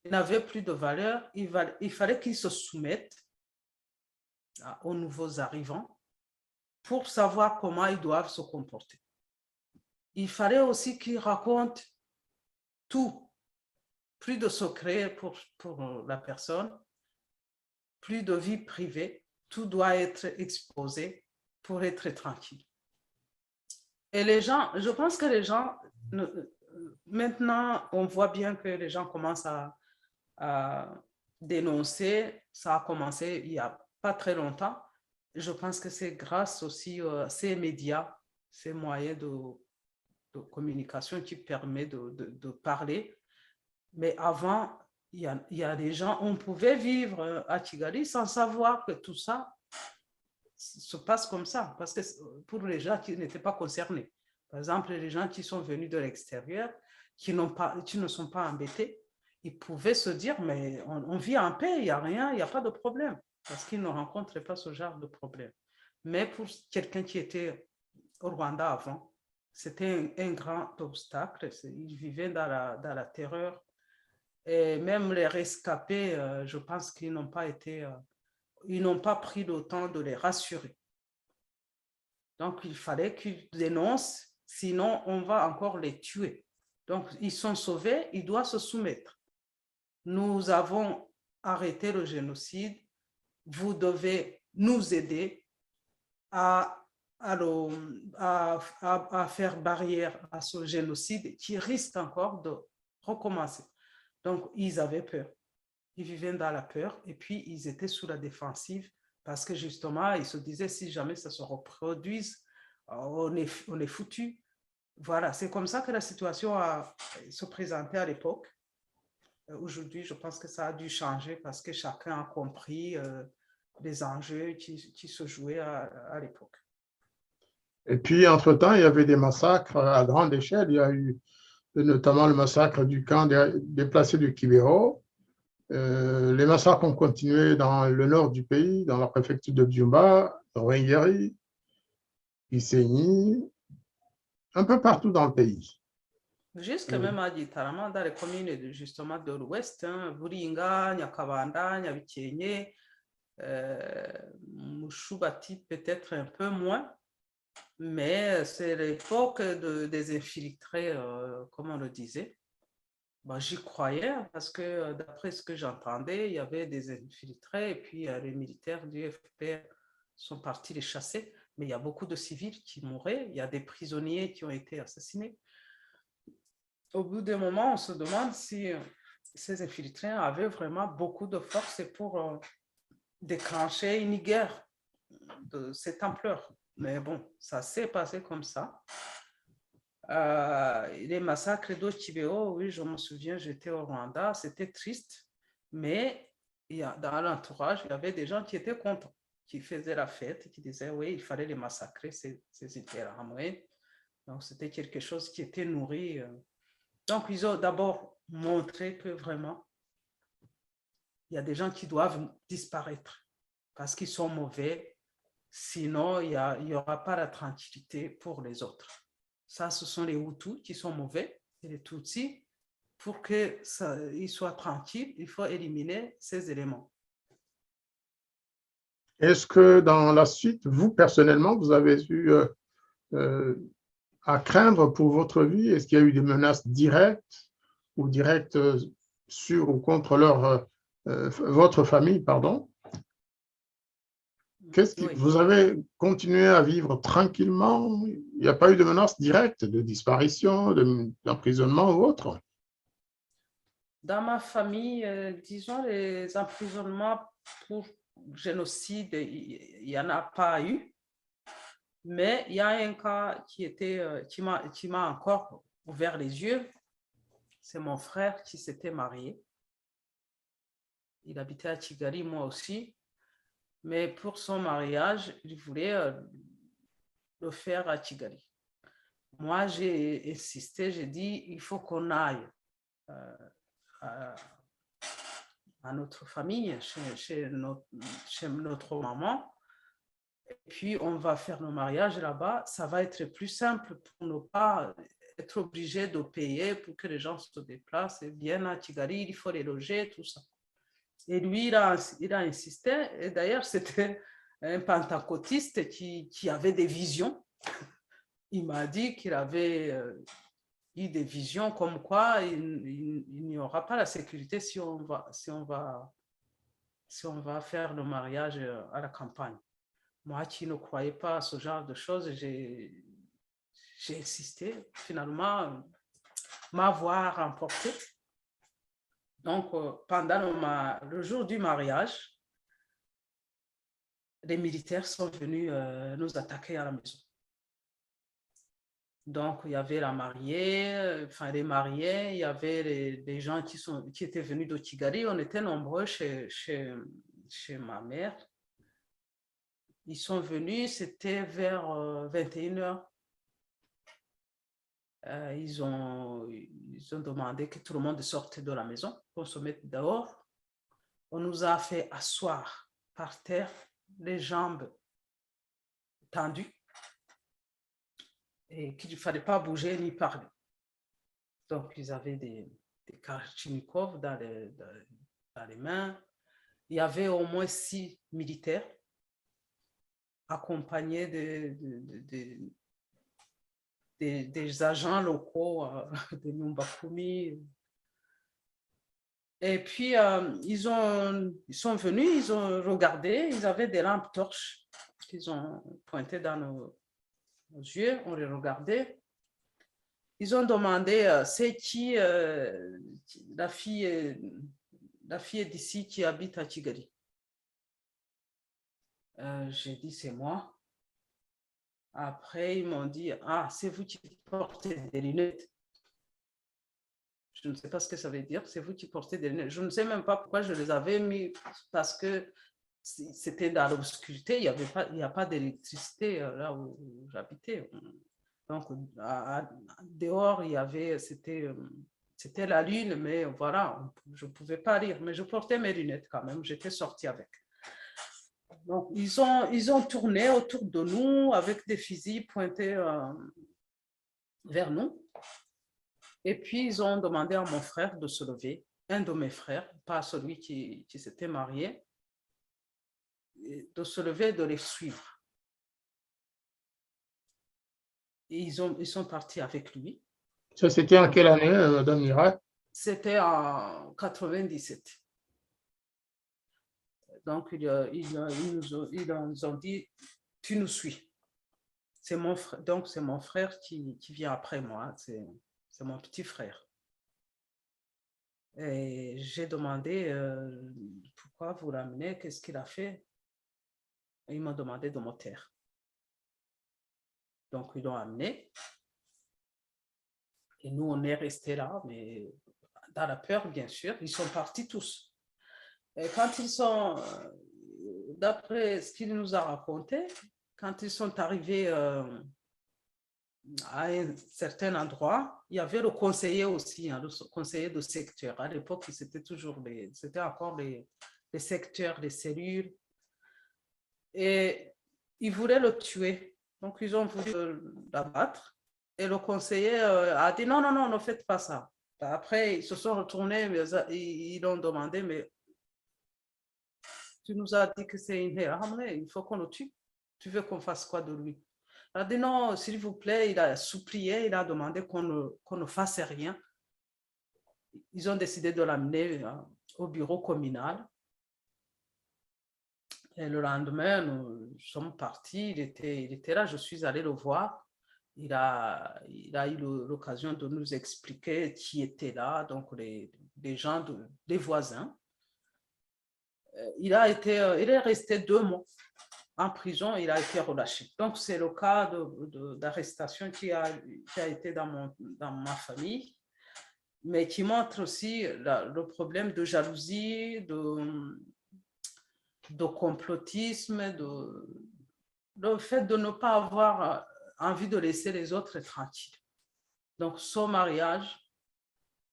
Ils n'avaient plus de valeur. Il fallait qu'ils se soumettent aux nouveaux arrivants pour savoir comment ils doivent se comporter. Il fallait aussi qu'ils racontent tout, plus de secrets pour la personne, plus de vie privée, tout doit être exposé pour être tranquille. Et les gens, je pense que les gens, maintenant, on voit bien que les gens commencent à dénoncer. Ça a commencé il n'y a pas très longtemps. Je pense que c'est grâce aussi à ces médias, ces moyens de communication qui permettent de parler. Mais avant, il y a des gens, on pouvait vivre à Kigali sans savoir que tout ça se passe comme ça, parce que pour les gens qui n'étaient pas concernés, par exemple, les gens qui sont venus de l'extérieur, qui ne sont pas embêtés, ils pouvaient se dire, mais on vit en paix, il n'y a rien, il n'y a pas de problème, parce qu'ils ne rencontraient pas ce genre de problème. Mais pour quelqu'un qui était au Rwanda avant, c'était un grand obstacle. Ils vivaient dans la terreur. Et même les rescapés, je pense qu'ils n'ont pas été... ils n'ont pas pris le temps de les rassurer. Donc, il fallait qu'ils dénoncent, sinon on va encore les tuer. Donc, ils sont sauvés, ils doivent se soumettre. Nous avons arrêté le génocide, vous devez nous aider à faire barrière à ce génocide qui risque encore de recommencer. Donc, ils avaient peur. Ils vivaient dans la peur et puis ils étaient sous la défensive parce que justement, ils se disaient si jamais ça se reproduise, on est foutu. Voilà, c'est comme ça que la situation se présentait à l'époque. Aujourd'hui, je pense que ça a dû changer parce que chacun a compris les enjeux qui se jouaient à l'époque. Et puis, entre-temps, il y avait des massacres à grande échelle. Il y a eu notamment le massacre du camp déplacé de Kibero. Les massacres ont continué dans le nord du pays, dans la préfecture de Byumba, Rwengeri, Gisenyi, un peu partout dans le pays. Jusque même à Gitarama, dans les communes justement de l'Ouest, Buringa, Nyakabanda, Nyabikenye, Mushubati peut-être un peu moins, mais c'est l'époque des infiltrés, comme on le disait. Bon, j'y croyais parce que d'après ce que j'entendais, il y avait des infiltrés et puis les militaires du FPR sont partis les chasser, mais il y a beaucoup de civils qui mouraient, il y a des prisonniers qui ont été assassinés. Au bout d'un moment, on se demande si ces infiltrés avaient vraiment beaucoup de force pour déclencher une guerre de cette ampleur. Mais bon, ça s'est passé comme ça. Les massacres de Kibero, oui, je me souviens, j'étais au Rwanda, c'était triste, mais dans l'entourage, il y avait des gens qui étaient contents, qui faisaient la fête, qui disaient, oui, il fallait les massacrer, ces Interahamwe. Donc, c'était quelque chose qui était nourri. Donc, ils ont d'abord montré que vraiment, il y a des gens qui doivent disparaître parce qu'ils sont mauvais, sinon il n'y aura pas la tranquillité pour les autres. Ça, ce sont les Hutus qui sont mauvais et les Tutsis. Pour qu'ils soient tranquilles, il faut éliminer ces éléments. Est-ce que dans la suite, vous, personnellement, vous avez eu à craindre pour votre vie? Est-ce qu'il y a eu des menaces directes ou directes sur ou contre votre famille, pardon? Oui. Vous avez continué à vivre tranquillement? il n'y a pas eu de menace directe de disparition, d'emprisonnement ou autre? Dans ma famille, disons, les emprisonnements pour génocide, il n'y en a pas eu. Mais il y a un cas qui m'a encore ouvert les yeux. C'est mon frère qui s'était marié. Il habitait à Kigali, moi aussi. Mais pour son mariage, il voulait le faire à Kigali. Moi, j'ai insisté, j'ai dit, il faut qu'on aille à notre famille, chez notre maman. Et puis, on va faire nos mariages là-bas. Ça va être plus simple pour ne pas être obligé de payer pour que les gens se déplacent et viennent à Kigali. Il faut les loger, tout ça. Et lui, il a insisté. Et d'ailleurs, c'était un pentecôtiste qui avait des visions. Il m'a dit qu'il avait eu des visions comme quoi il n'y aura pas la sécurité si on va faire le mariage à la campagne. Moi qui ne croyais pas à ce genre de choses, j'ai insisté. Finalement, ma voix a remporté. Donc, pendant le jour du mariage, les militaires sont venus nous attaquer à la maison. Donc, il y avait la mariée, enfin les mariés, il y avait les gens qui étaient venus de Kigali. On était nombreux chez ma mère. Ils sont venus, c'était vers 21h. Ils ont demandé que tout le monde sorte de la maison, qu'on se mette dehors. On nous a fait asseoir par terre, les jambes tendues, et qu'il ne fallait pas bouger ni parler. Donc, ils avaient des Kalachnikov dans les mains. Il y avait au moins 6 militaires accompagnés des agents locaux de Numbakumi. Et puis, ils sont venus, ils ont regardé, ils avaient des lampes torches qu'ils ont pointées dans nos yeux, on les regardait. Ils ont demandé, c'est qui la fille d'ici qui habite à Kigali? J'ai dit, c'est moi. Après, ils m'ont dit, ah, c'est vous qui portez des lunettes. Je ne sais pas ce que ça veut dire, c'est vous qui portez des lunettes. Je ne sais même pas pourquoi je les avais mis, parce que c'était dans l'obscurité, il n'y a pas d'électricité là où j'habitais. Donc, dehors, c'était la lune, mais voilà, je ne pouvais pas lire, mais je portais mes lunettes quand même, j'étais sortie avec. Donc, ils ont tourné autour de nous avec des fusils pointés vers nous. Et puis, ils ont demandé à mon frère de se lever, un de mes frères, pas celui qui s'était marié, de se lever et de les suivre. Et ils sont partis avec lui. Ça, c'était en quelle année, Madame Mira? C'était en 97. Donc, ils nous ont dit, tu nous suis. C'est mon frère, donc c'est mon frère qui vient après moi, c'est mon petit frère. Et j'ai demandé pourquoi vous l'amenez, qu'est-ce qu'il a fait? Et ils m'ont demandé de me taire. Donc, ils l'ont amené. Et nous, on est restés là, mais dans la peur, bien sûr. Ils sont partis tous. Et quand ils sont, d'après ce qu'il nous a raconté, quand ils sont arrivés à un certain endroit, il y avait le conseiller aussi, le conseiller de secteur. À l'époque, c'était encore les secteurs, les cellules. Et ils voulaient le tuer. Donc, ils ont voulu l'abattre. Et le conseiller a dit non, non, non, ne faites pas ça. Après, ils se sont retournés, mais ils ont demandé, mais tu nous as dit que c'est une Héramé, il faut qu'on le tue. Tu veux qu'on fasse quoi de lui? Il a dit non, s'il vous plaît, il a supplié, il a demandé qu'on ne fasse rien. Ils ont décidé de l'amener au bureau communal. Et le lendemain, nous sommes partis, il était là, je suis allée le voir. il a eu l'occasion de nous expliquer qui était là, donc les gens, des voisins. Il est resté 2 mois en prison, il a été relâché. Donc, c'est le cas d'arrestation qui a été dans ma famille, mais qui montre aussi le problème de jalousie, de complotisme, le fait de ne pas avoir envie de laisser les autres tranquilles. Donc, son mariage,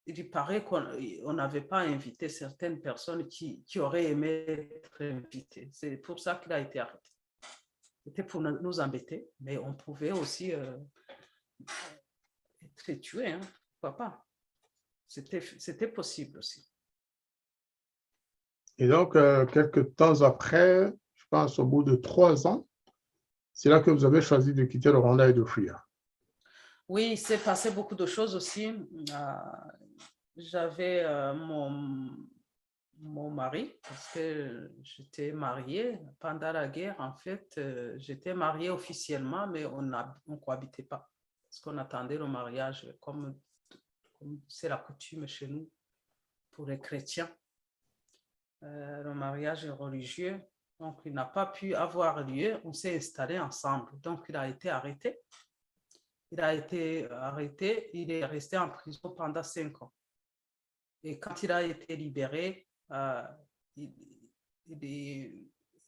il paraît qu'on n'avait pas invité certaines personnes qui auraient aimé être invitées. C'est pour ça qu'il a été arrêté. C'était pour nous embêter, mais on pouvait aussi être tué, hein, pourquoi pas. C'était possible aussi. Et donc, quelques temps après, je pense au bout de 3 ans, c'est là que vous avez choisi de quitter le Rwanda et de fuir. Oui, il s'est passé beaucoup de choses aussi. J'avais mon mari, parce que j'étais mariée. Pendant la guerre, en fait, j'étais mariée officiellement, mais on ne cohabitait pas. Parce qu'on attendait le mariage, comme c'est la coutume chez nous, pour les chrétiens. Le mariage religieux. Donc, il n'a pas pu avoir lieu. On s'est installés ensemble. Donc, il a été arrêté. Il est resté en prison pendant 5 ans. Et quand il a été libéré, il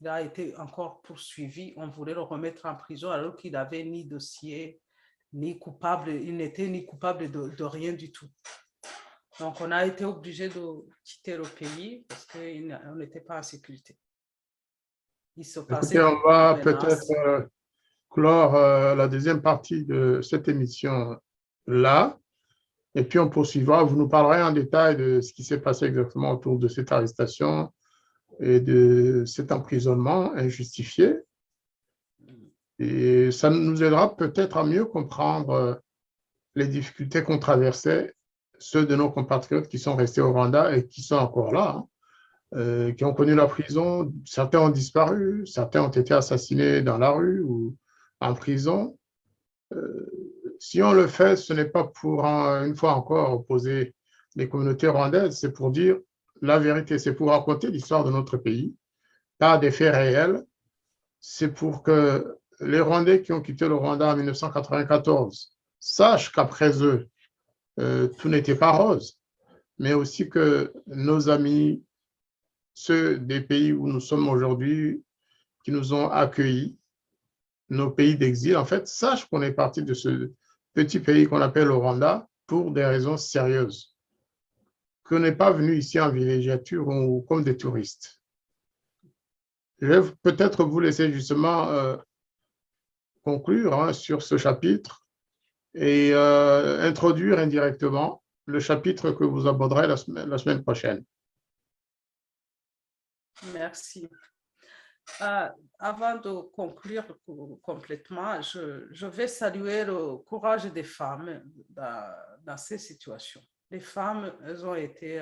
a été encore poursuivi. On voulait le remettre en prison alors qu'il n'avait ni dossier, ni coupable. Il n'était ni coupable de rien du tout. Donc, on a été obligé de quitter le pays parce qu'on n'était pas en sécurité. Il se passait Écoutez, on va menaces. peut-être clore la deuxième partie de cette émission là, et puis on poursuivra. Vous nous parlerez en détail de ce qui s'est passé exactement autour de cette arrestation et de cet emprisonnement injustifié. Et ça nous aidera peut-être à mieux comprendre les difficultés qu'ont traversées ceux de nos compatriotes qui sont restés au Rwanda et qui sont encore là, hein, qui ont connu la prison. Certains ont disparu, certains ont été assassinés dans la rue ou en prison. Si on le fait, ce n'est pas pour, une fois encore, opposer les communautés rwandaises, c'est pour dire la vérité, c'est pour raconter l'histoire de notre pays, pas des faits réels. C'est pour que les Rwandais qui ont quitté le Rwanda en 1994 sachent qu'après eux, tout n'était pas rose, mais aussi que nos amis, ceux des pays où nous sommes aujourd'hui, qui nous ont accueillis, nos pays d'exil, en fait, sachent qu'on est parti de ce petit pays qu'on appelle le Rwanda pour des raisons sérieuses, qu'on n'est pas venu ici en villégiature ou comme des touristes. Je vais peut-être vous laisser justement conclure, hein, sur ce chapitre et introduire indirectement le chapitre que vous aborderez la semaine prochaine. Merci. Avant de conclure complètement, je vais saluer le courage des femmes dans ces situations. Les femmes, elles ont été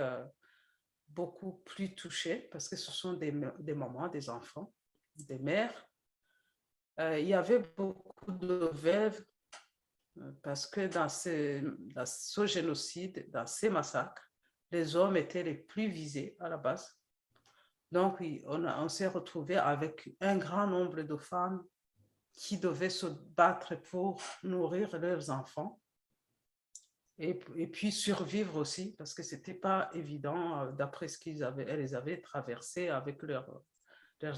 beaucoup plus touchées parce que ce sont des mamans, des enfants, des mères. Il y avait beaucoup de veuves parce que dans ce génocide, dans ces massacres, les hommes étaient les plus visés à la base. Donc, on s'est retrouvé avec un grand nombre de femmes qui devaient se battre pour nourrir leurs enfants et puis survivre aussi, parce que ce n'était pas évident d'après ce elles avaient traversé avec leurs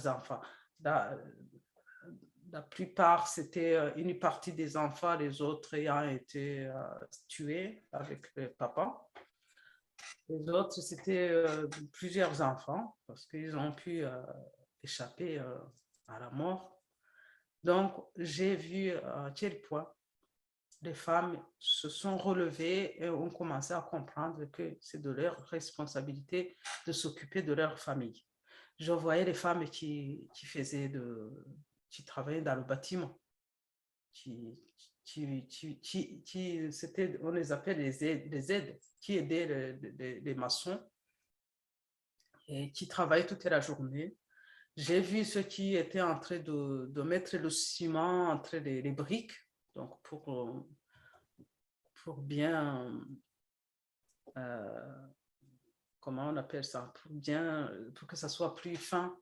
enfants. La plupart, c'était une partie des enfants, les autres ayant été tués avec le papa. Les autres, c'était plusieurs enfants parce qu'ils ont pu échapper à la mort. Donc, j'ai vu à quel point les femmes se sont relevées et ont commencé à comprendre que c'est de leur responsabilité de s'occuper de leur famille. Je voyais les femmes qui travaillaient dans le bâtiment, on les appelle les aides, qui aidaient les maçons et qui travaillaient toute la journée. J'ai vu ceux qui étaient en train de mettre le ciment entre les briques Donc, pour bien, comment on appelle ça, pour que ça soit plus fin.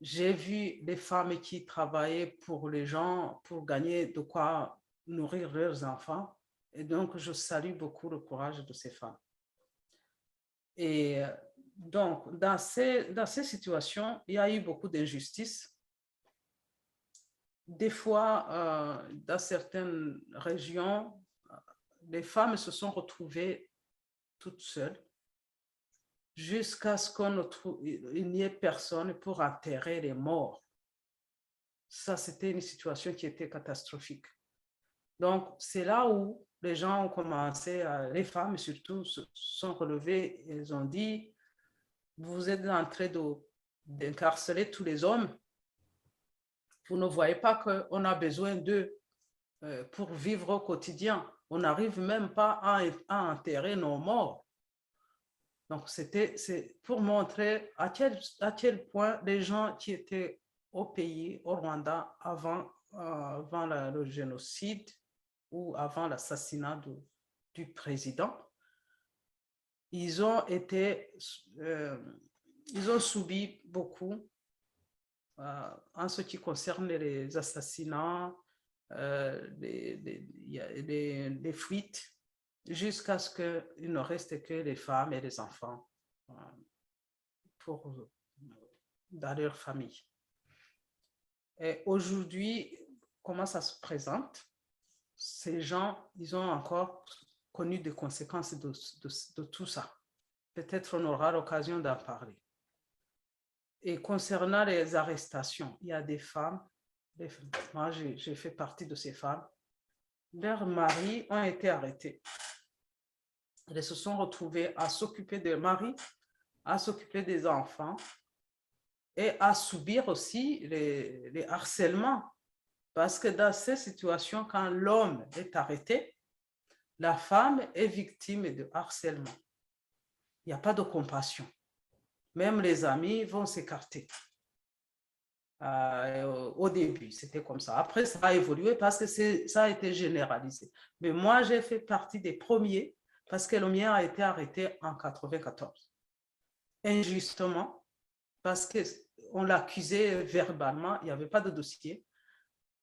J'ai vu des femmes qui travaillaient pour les gens, pour gagner de quoi nourrir leurs enfants. Et donc, je salue beaucoup le courage de ces femmes. Et donc, dans ces situations, il y a eu beaucoup d'injustices. Des fois, dans certaines régions, les femmes se sont retrouvées toutes seules jusqu'à ce qu'il n'y ait personne pour enterrer les morts. Ça, c'était une situation qui était catastrophique. Donc, c'est là où les gens ont commencé, les femmes surtout, se sont relevées et elles ont dit, vous êtes en train d'incarcérer tous les hommes. Vous ne voyez pas qu'on a besoin d'eux pour vivre au quotidien. On n'arrive même pas à enterrer nos morts. Donc, c'est pour montrer à quel point les gens qui étaient au pays, au Rwanda, avant le génocide ou avant l'assassinat du président, ils ont subi beaucoup en ce qui concerne les assassinats, les fuites, jusqu'à ce qu'il ne reste que les femmes et les enfants dans leur famille. Et aujourd'hui, comment ça se présente? Ces gens, ils ont encore connu des conséquences de tout ça. Peut-être on aura l'occasion d'en parler. Et concernant les arrestations, il y a des femmes, moi j'ai fait partie de ces femmes, leurs maris ont été arrêtés. Elles se sont retrouvées à s'occuper des maris, à s'occuper des enfants et à subir aussi les harcèlements. Parce que dans ces situations, quand l'homme est arrêté, la femme est victime de harcèlement. Il n'y a pas de compassion. Même les amis vont s'écarter. Au début, c'était comme ça. Après, ça a évolué parce que ça a été généralisé. Mais moi, j'ai fait partie des premiers parce que le mien a été arrêté en 1994. Injustement, parce qu'on l'accusait verbalement, il n'y avait pas de dossier.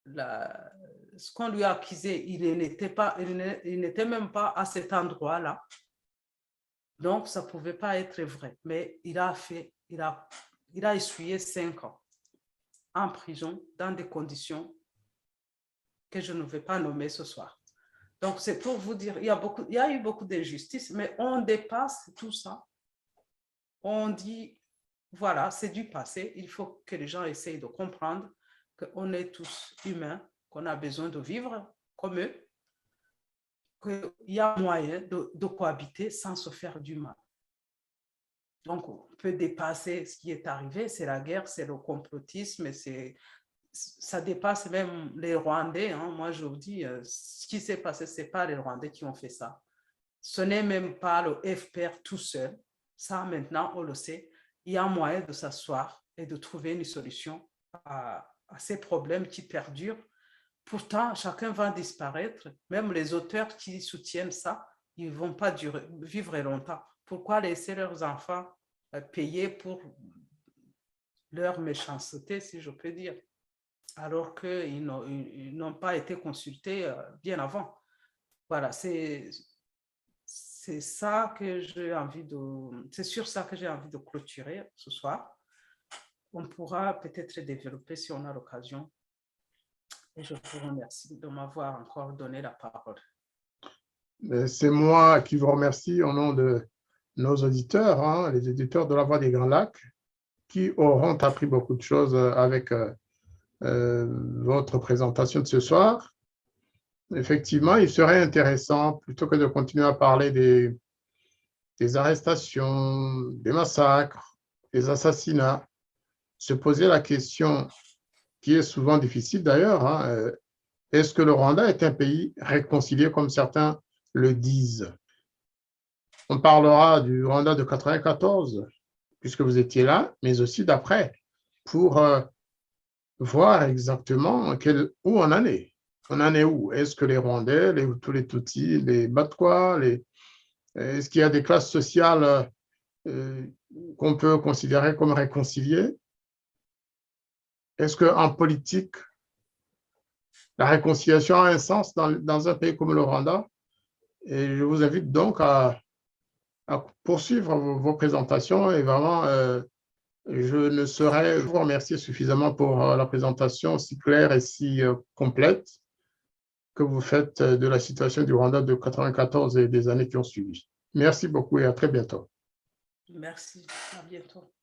Ce qu'on lui a accusé, il n'était même pas à cet endroit-là. Donc, ça ne pouvait pas être vrai. Mais il a essuyé 5 ans en prison dans des conditions que je ne vais pas nommer ce soir. Donc, c'est pour vous dire, il y a eu beaucoup d'injustices, mais on dépasse tout ça. On dit, voilà, c'est du passé. Il faut que les gens essayent de comprendre qu'on est tous humains, qu'on a besoin de vivre comme eux, qu'il y a moyen de cohabiter sans se faire du mal. Donc, on peut dépasser ce qui est arrivé, c'est la guerre, c'est le complotisme, ça dépasse même les Rwandais. Hein. Moi, je vous dis, ce qui s'est passé, ce n'est pas les Rwandais qui ont fait ça. Ce n'est même pas le FPR tout seul. Ça, maintenant, on le sait. Il y a moyen de s'asseoir et de trouver une solution à ces problèmes qui perdurent. Pourtant, chacun va disparaître. Même les auteurs qui soutiennent ça, ils ne vont pas vivre longtemps. Pourquoi laisser leurs enfants payer pour leur méchanceté, si je peux dire, alors qu'ils n'ont pas été consultés bien avant? Voilà, c'est ça que j'ai envie c'est sur ça que j'ai envie de clôturer ce soir. On pourra peut-être développer si on a l'occasion. Et je vous remercie de m'avoir encore donné la parole. C'est moi qui vous remercie au nom de nos auditeurs, hein, les auditeurs de la Voix des Grands Lacs, qui auront appris beaucoup de choses avec votre présentation de ce soir. Effectivement, il serait intéressant, plutôt que de continuer à parler des arrestations, des massacres, des assassinats, se poser la question, qui est souvent difficile d'ailleurs, hein, est-ce que le Rwanda est un pays réconcilié comme certains le disent? On parlera du Rwanda de 1994, puisque vous étiez là, mais aussi d'après, pour voir exactement où on en est. On en est où? Est-ce que les Rwandais, tous les Tutsis, les Batwa, est-ce qu'il y a des classes sociales qu'on peut considérer comme réconciliées? Est-ce qu'en politique, la réconciliation a un sens dans un pays comme le Rwanda? Et je vous invite donc à poursuivre vos présentations et vraiment, je ne saurais vous remercier suffisamment pour la présentation si claire et si complète que vous faites de la situation du Rwanda de 1994 et des années qui ont suivi. Merci beaucoup et à très bientôt. Merci, à bientôt.